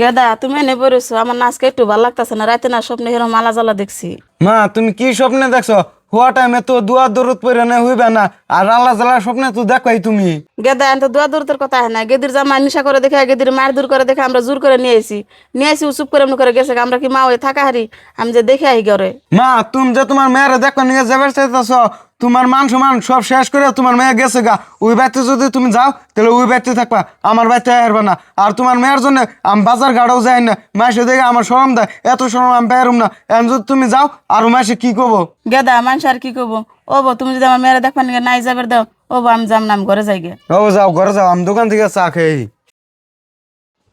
গেদা তুমি এনে পড়েছো, আমার না আজকে একটু ভালো লাগতেছে না। রাতে না স্বপ্নে এরকম মালা জ্বালা দেখছি। মা তুমি কি স্বপ্নে দেখছো? হওয়া টাইমে তো দুয়ার দরদ পরে না হইবে না। আর আল্লাহ জ্বালা স্বপ্নে তো দেখবাই তুমি। গেদা এত দোয়া দূরতের কথা হয় না। গেদির জামা নিশা করে দেখে, গেদির মায়ের দূর করে দেখে আমরা জোর করে নিয়ে আইছি ও চুপ করে এমনি করে গেছে। আমরা কি মা হয়ে থাকা হারি? আমি যে দেখে আই ঘরে। মা তুমি যে তোমার মেয়েরে দেখো নিয়ে যাবে চাইতেছ, তোমার মান সম্মান সব শেষ করে তোমার মেয়ে গেছে গা। ওই বাড়িতে যদি তুমি যাও তাহলে ওই বাড়িতে থাকবা, আমার বাড়িতে আসবে না। আর তোমার মেয়ের জন্য আমি বাজার ঘাটও যাই না। মাসে দেখে আমার শরম দেয়, এত শরম আমি বেরুম না। এখন যদি তুমি যাও আর মাসে কি করবো? গেদা মানুষ আর কি করবো? ও বো তুমি যদি আমার মেয়েরা দেখবার নিয়ে নাই যাবার দাও, ও বো আমি যাম না, আমি ঘরে যাই গে। ও যাও ঘরে যাও, আমি দোকান থেকে চা খেয়ে।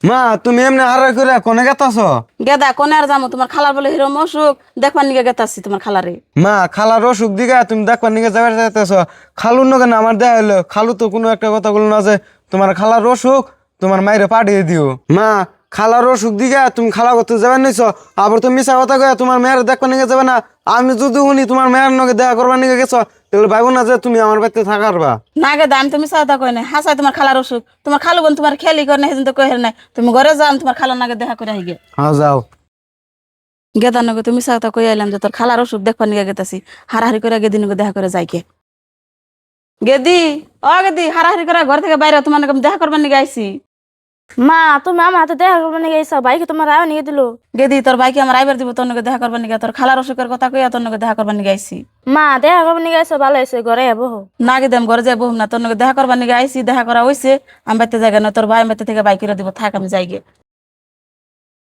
মা তুমি এমনি হারাই করে কোনে গেতাছ? গেদা কোনে আর যাবো? তোমার খালার বলে হিরম অসুখ, দেখবার নিয়ে গেতাছি তোমার খালারে। মা খালার অসুখ দিকে তুমি দেখবার নিকে যাবে চাইতেছ? খালুর নগে না আমার দেয়া হইলো। খালু তো কোনো একটা কথা বললো না যে তোমার খালার অসুখ, তোমার মায়েরে পাঠিয়ে দিও। মা খালার অসুখ দিকে তুমি খালা করতে যাবেন নিছ, আবার তুমি মিশা কথা কয়ে তোমার মেয়ের দেখবার নিকে যাবে না। আমি যদি শুনি তোমার মেয়ের নগে দেখা করবার নিকে গেছো, তাহলে ভাইব না যে তুমি আমার বাড়িতে থাকার বা। না গেদা আমি তুমি চাওতা কই নাই, হাসাই তোমার খালার অসুখ। তোমার খালু বোন তোমার খেয়ালি করে না, সেদিন তো কহের নাই। তুমি ঘরে যাও, আমি তোমার খালার নাগে দেখা করে আই গে। হ্যাঁ যাও। গেদার নগে তুমি চাওতা কই আইলাম যে তোর খালার অসুখ দেখবার নিয়ে গেতাছি। হারাহারি করে গেদি নগে দেখা করে যাই গে। গেদি, ও গেদি, হারাহারি করে ঘর থেকে বাইরে তোমার নাকি আমি দেখা করবার নিয়ে আইছি। মা তুমি আমার হাতে দেখা করবে নিয়ে গেছো, বাইকে তোমার রায় নিয়ে দিল। গেদি তোর ভাইকে আমার আইবার দিব তোর নগে দেখা করবার নিয়ে, তোর খালার অসুখের কথা কইয়া তোর নগে দেখা করবার নিয়ে আইছি। মা দেখা করবে নিয়ে গেছো, ভালো হয়েছে, ঘরে যাবো। না গেদি আমি ঘরে যাবো না, তোর নগে দেখা করবার নিয়ে আইছি। দেখা করা হইছে, আমি বাইতে জায়গা না, তোর ভাই বাইতে থেকে বাইক করে দিব, থাক আমি যাই গে।